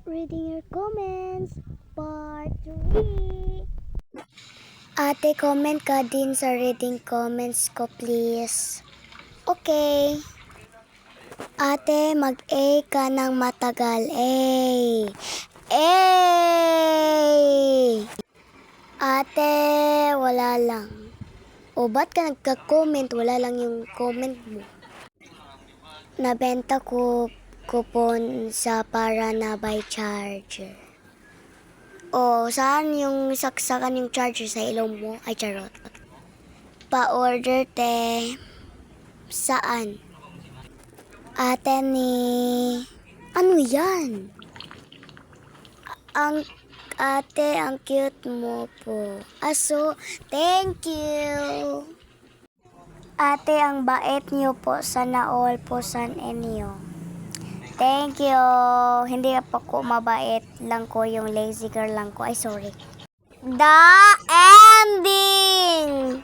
Reading your comments, part 3. Ate, comment ka din sa reading comments ko, please. Okay. Ate, mag-A ka ng matagal. A. A. Ate, wala lang. O, ba't ka nagka-comment? Wala lang yung comment mo. Nabenta ko coupon sa para na buy charger. O, saan yung saksakan yung charger sa ilong mo? Ay, charot. Pa-order, te. Saan? Ate ni... Ano yan? Ang ate, ang cute mo po. Aso, thank you. Ate, ang bait niyo po. Sana all po sa inyo. Thank you. Hindi pa ko mabait lang ko, yung lazy girl lang ko. Ay, sorry. The ending!